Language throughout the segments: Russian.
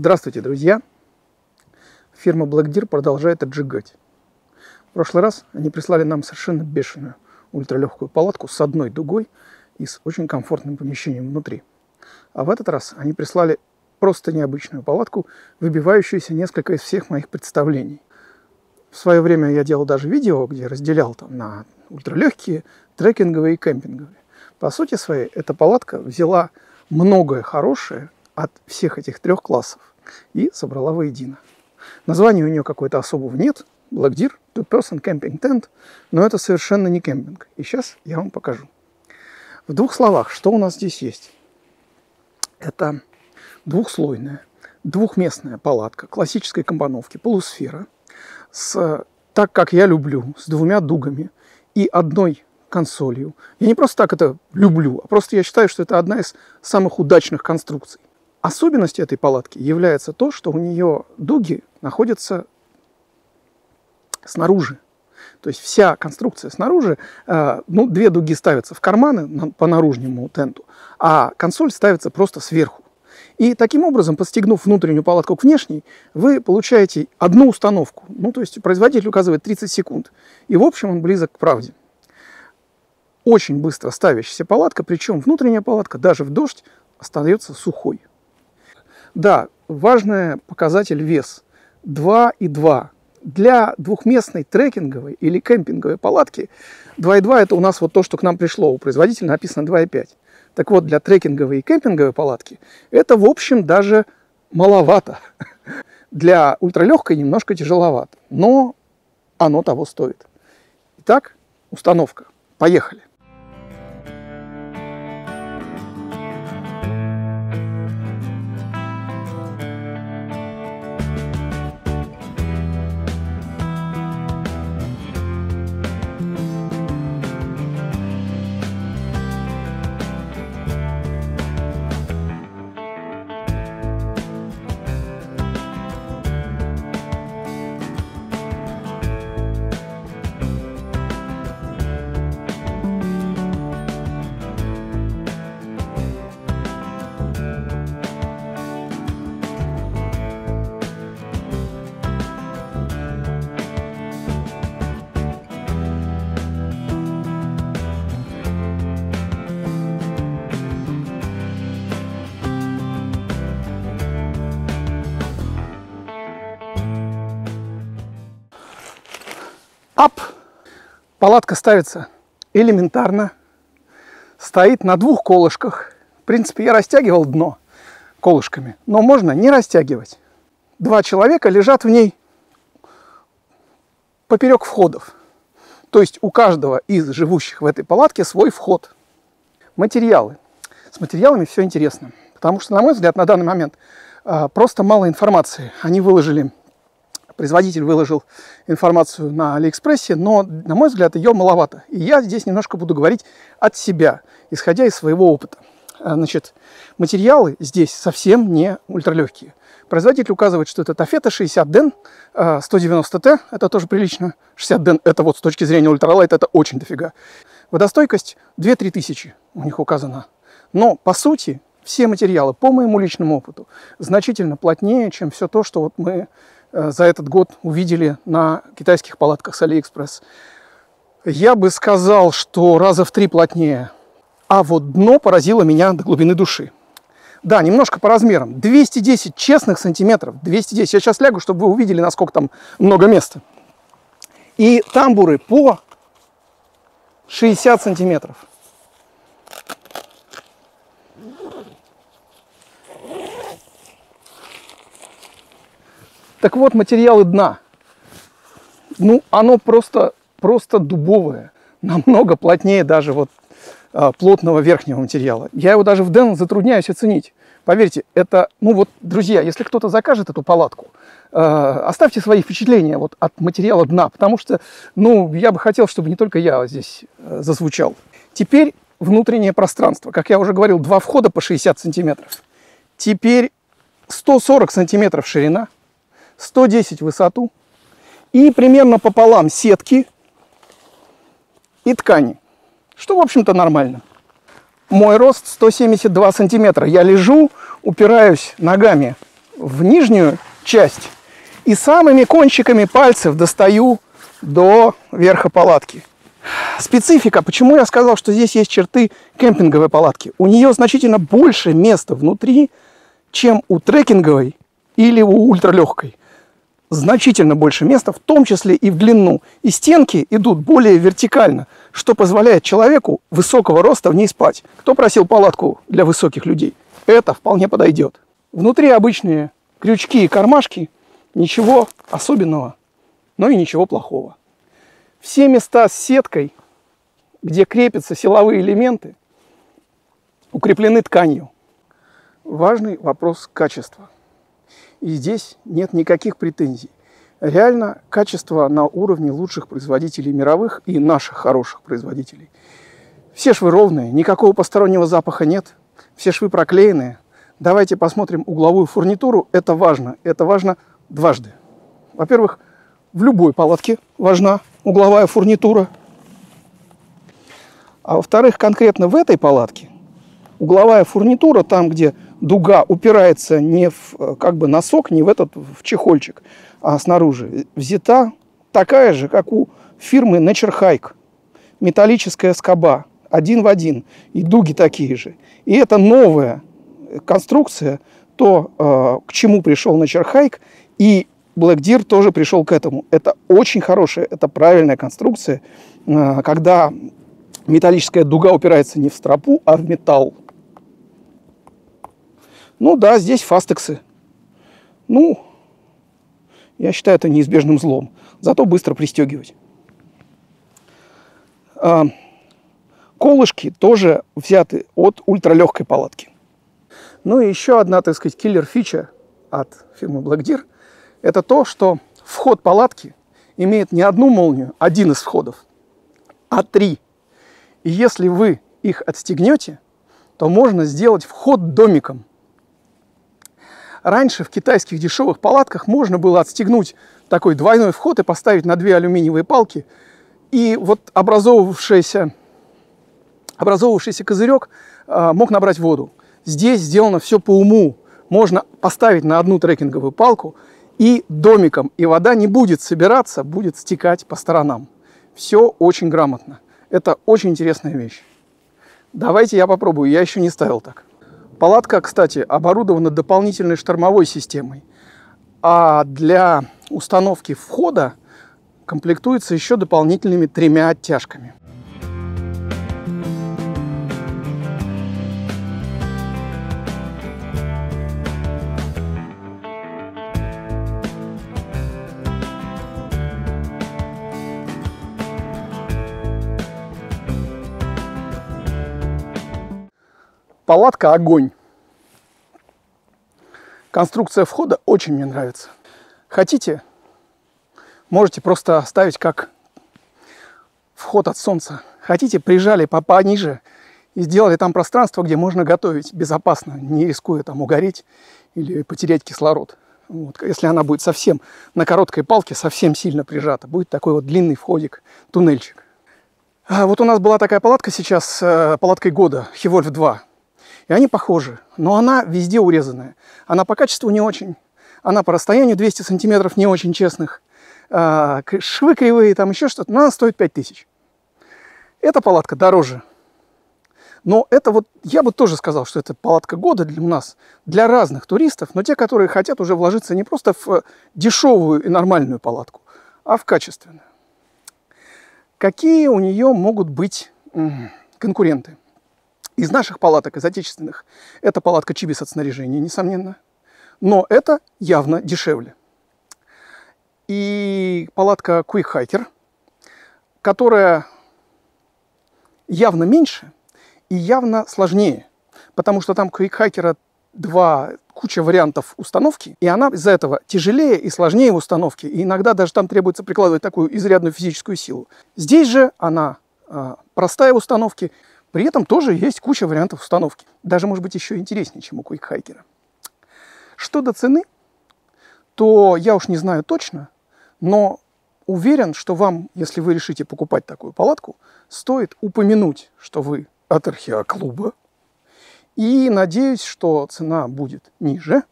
Здравствуйте, друзья! Фирма Black Deer продолжает отжигать. В прошлый раз они прислали нам совершенно бешеную ультралегкую палатку с одной дугой и с очень комфортным помещением внутри. А в этот раз они прислали просто необычную палатку, выбивающуюся несколько из всех моих представлений. В свое время я делал даже видео, где разделял там на ультралегкие, трекинговые и кемпинговые. По сути своей, эта палатка взяла многое хорошее от всех этих трех классов и собрала воедино. Названия у нее какой-то особого нет. Black Deer Two-Person Camping Tent, но это совершенно не кемпинг. И сейчас я вам покажу. В двух словах, что у нас здесь есть. Это двухслойная, двухместная палатка классической компоновки, полусфера, так как я люблю, с двумя дугами и одной консолью. Я не просто так это люблю, а просто я считаю, что это одна из самых удачных конструкций. Особенностью этой палатки является то, что у нее дуги находятся снаружи. То есть вся конструкция снаружи, две дуги ставятся в карманы по наружнему тенту, а консоль ставится просто сверху. И таким образом, подстегнув внутреннюю палатку к внешней, вы получаете одну установку. То есть производитель указывает 30 секунд. И в общем он близок к правде. Очень быстро ставящаяся палатка, причем внутренняя палатка даже в дождь остается сухой. Да, важный показатель вес 2,2. Для двухместной трекинговой или кемпинговой палатки 2,2 это у нас вот то, что к нам пришло. У производителя написано 2,5. Так вот, для трекинговой и кемпинговой палатки это, в общем, даже маловато. Для ультралегкой немножко тяжеловато, но оно того стоит. Итак, установка. Поехали. Палатка ставится элементарно, стоит на двух колышках. В принципе, я растягивал дно колышками, но можно не растягивать. Два человека лежат в ней поперек входов. То есть у каждого из живущих в этой палатке свой вход. Материалы. С материалами все интересно, потому что, на мой взгляд, на данный момент просто мало информации. Производитель выложил информацию на Алиэкспрессе, но, на мой взгляд, ее маловато. И я здесь немножко буду говорить от себя, исходя из своего опыта. Значит, материалы здесь совсем не ультралегкие. Производитель указывает, что это тафета 60 ден, 190 т, это тоже прилично. 60 ден, это вот с точки зрения ультралайт, это очень дофига. Водостойкость 2-3 тысячи у них указано. Но, по сути, все материалы, по моему личному опыту, значительно плотнее, чем все то, что вот мы за этот год увидели на китайских палатках с Алиэкспресс. Я бы сказал, что раза в 3 плотнее. А вот дно поразило меня до глубины души. Да, немножко по размерам. 210 честных сантиметров. 210. Я сейчас лягу, чтобы вы увидели, насколько там много места. И тамбуры по 60 сантиметров. Так вот, материалы дна. Оно просто дубовое. Намного плотнее даже вот плотного верхнего материала. Я его даже в ден затрудняюсь оценить. Поверьте, это, друзья, если кто-то закажет эту палатку, оставьте свои впечатления вот от материала дна, потому что, я бы хотел, чтобы не только я здесь зазвучал. Теперь внутреннее пространство. Как я уже говорил, 2 входа по 60 сантиметров. Теперь 140 сантиметров ширина. 110 в высоту и примерно пополам сетки и ткани, что, в общем-то, нормально. Мой рост 172 сантиметра. Я лежу, упираюсь ногами в нижнюю часть и самыми кончиками пальцев достаю до верха палатки. Специфика, почему я сказал, что здесь есть черты кемпинговой палатки. У нее значительно больше места внутри, чем у трекинговой или у ультралегкой. Значительно больше места, в том числе и в длину. И стенки идут более вертикально, что позволяет человеку высокого роста в ней спать. Кто просил палатку для высоких людей? Это вполне подойдет. Внутри обычные крючки и кармашки, ничего особенного, но и ничего плохого. Все места с сеткой, где крепятся силовые элементы, укреплены тканью. Важный вопрос качества. И здесь нет никаких претензий. Реально качество на уровне лучших производителей мировых и наших хороших производителей. Все швы ровные, никакого постороннего запаха нет, все швы проклеенные. Давайте посмотрим угловую фурнитуру. Это важно дважды. Во-первых, в любой палатке важна угловая фурнитура. А во-вторых, конкретно в этой палатке угловая фурнитура, там, где дуга упирается не в как бы носок, не в этот в чехольчик, а снаружи, взята такая же, как у фирмы Nature Hike. Металлическая скоба, один в один, и дуги такие же. И это новая конструкция, то, к чему пришел Nature Hike, и Black Deer тоже пришел к этому. Это очень хорошая, это правильная конструкция, когда металлическая дуга упирается не в стропу, а в металл. Ну да, здесь фастексы. Ну, я считаю это неизбежным злом. Зато быстро пристегивать. Колышки тоже взяты от ультралегкой палатки. Ну и еще одна, так сказать, киллер-фича от фирмы Black Deer – это то, что вход палатки имеет не одну молнию, один из входов, а 3. И если вы их отстегнете, то можно сделать вход домиком. Раньше в китайских дешевых палатках можно было отстегнуть такой двойной вход и поставить на 2 алюминиевые палки. И вот образовывавшийся козырек мог набрать воду. Здесь сделано все по уму. Можно поставить на одну трекинговую палку и домиком. И вода не будет собираться, будет стекать по сторонам. Все очень грамотно. Это очень интересная вещь. Давайте я попробую. Я еще не ставил так. Палатка, кстати, оборудована дополнительной штормовой системой. А для установки входа комплектуется еще дополнительными 3 оттяжками. Палатка огонь. Конструкция входа очень мне нравится. Хотите, можете просто оставить как вход от солнца. Хотите, прижали пониже и сделали там пространство, где можно готовить безопасно, не рискуя там угореть или потерять кислород. Вот. Если она будет совсем на короткой палке, совсем сильно прижата, будет такой вот длинный входик, туннельчик. Вот у нас была такая палатка сейчас, палаткой года, Хевольф 2. И они похожи, но она везде урезанная. Она по качеству не очень, она по расстоянию 200 сантиметров не очень честных. Швы кривые, там еще что-то, но она стоит 5000. Эта палатка дороже. Но это вот, я бы тоже сказал, что это палатка года для нас, для разных туристов, но те, которые хотят уже вложиться не просто в дешевую и нормальную палатку, а в качественную. Какие у нее могут быть конкуренты? Из наших палаток, из отечественных, это палатка Chibis от снаряжения, несомненно. Но это явно дешевле. И палатка Quick Hiker, которая явно меньше и явно сложнее. Потому что там Quick Hiker куча вариантов установки, и она из-за этого тяжелее и сложнее в установке. И иногда даже там требуется прикладывать такую изрядную физическую силу. Здесь же она простая в установке. При этом тоже есть куча вариантов установки. Даже, может быть, еще интереснее, чем у Quick Hiker. Что до цены, то я уж не знаю точно, но уверен, что вам, если вы решите покупать такую палатку, стоит упомянуть, что вы от археоклуба. И надеюсь, что цена будет ниже.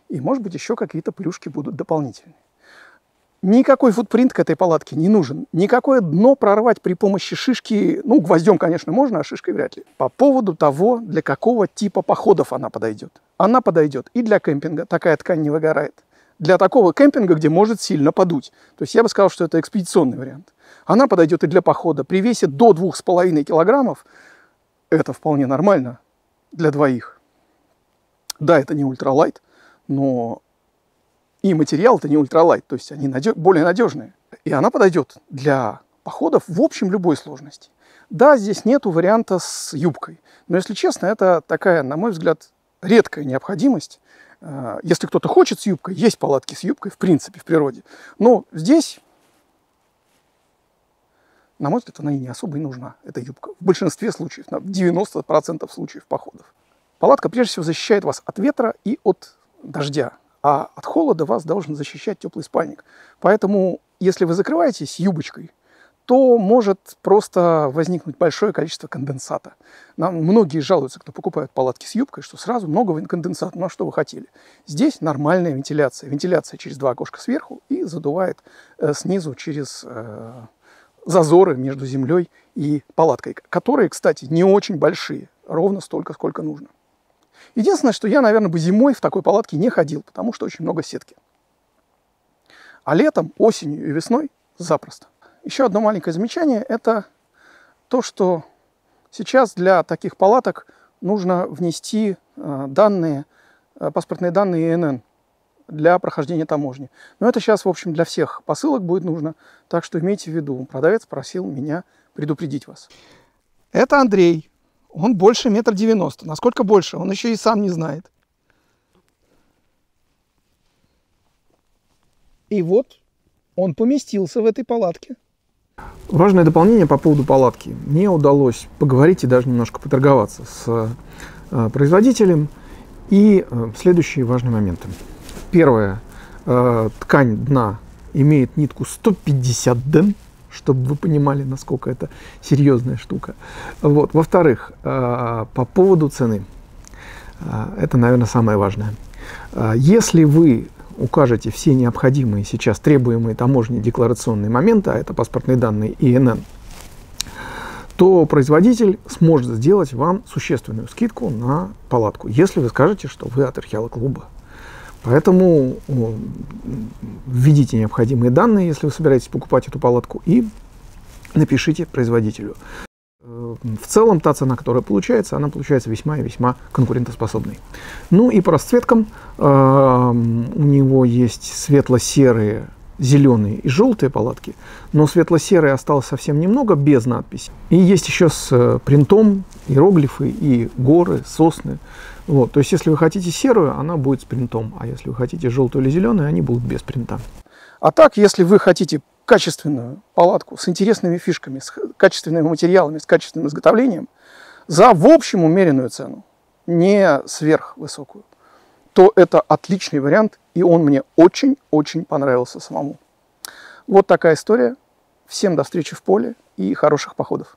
И, может быть, еще какие-то плюшки будут дополнительные. Никакой футпринт к этой палатке не нужен. Никакое дно прорвать при помощи шишки, ну, гвоздем, конечно, можно, а шишкой вряд ли. По поводу того, для какого типа походов она подойдет. Она подойдет и для кемпинга, такая ткань не выгорает. Для такого кемпинга, где может сильно подуть. То есть я бы сказал, что это экспедиционный вариант. Она подойдет и для похода. При весе до 2,5 килограммов это вполне нормально для двоих. Да, это не ультралайт, но и материал-то не ультралайт, то есть они более надежные. И она подойдет для походов в общем любой сложности. Да, здесь нету варианта с юбкой, но, если честно, это такая, на мой взгляд, редкая необходимость. Если кто-то хочет с юбкой, есть палатки с юбкой, в принципе, в природе. Но здесь, на мой взгляд, она и не особо и нужна, эта юбка. В большинстве случаев, на 90% случаев походов. Палатка, прежде всего, защищает вас от ветра и от дождя. А от холода вас должен защищать теплый спальник. Поэтому, если вы закрываетесь юбочкой, то может просто возникнуть большое количество конденсата. Нам многие жалуются, кто покупает палатки с юбкой, что сразу много конденсата. Ну а что вы хотели? Здесь нормальная вентиляция. Вентиляция через 2 окошка сверху и задувает снизу через зазоры между землей и палаткой, которые, кстати, не очень большие, ровно столько, сколько нужно. Единственное, что я, наверное, бы зимой в такой палатке не ходил, потому что очень много сетки. А летом, осенью и весной запросто. Еще одно маленькое замечание – это то, что сейчас для таких палаток нужно внести паспортные данные ИНН для прохождения таможни. Но это сейчас, в общем, для всех посылок будет нужно, так что имейте в виду, продавец просил меня предупредить вас. Это Андрей. Он больше 1,90 м. Насколько больше, он еще и сам не знает. И вот он поместился в этой палатке. Важное дополнение по поводу палатки. Мне удалось поговорить и даже немножко поторговаться с производителем. И следующие важные моменты. Первое. Ткань дна имеет нитку 150 ден. Чтобы вы понимали, насколько это серьезная штука. Вот. Во-вторых, по поводу цены. Это, наверное, самое важное. Если вы укажете все необходимые сейчас требуемые таможней декларационные моменты, а это паспортные данные ИНН, то производитель сможет сделать вам существенную скидку на палатку, если вы скажете, что вы от археолог-клуба. Поэтому введите необходимые данные, если вы собираетесь покупать эту палатку, и напишите производителю. В целом, та цена, которая получается, она получается весьма и весьма конкурентоспособной. Ну и по расцветкам у него есть светло-серые, зеленые и желтые палатки, но светло-серые осталось совсем немного, без надписи. И есть еще с принтом иероглифы и горы, сосны. Вот, то есть, если вы хотите серую, она будет с принтом, а если вы хотите желтую или зеленую, они будут без принта. А так, если вы хотите качественную палатку с интересными фишками, с качественными материалами, с качественным изготовлением, за в общем умеренную цену, не сверхвысокую, то это отличный вариант, и он мне очень-очень понравился самому. Вот такая история. Всем до встречи в поле и хороших походов.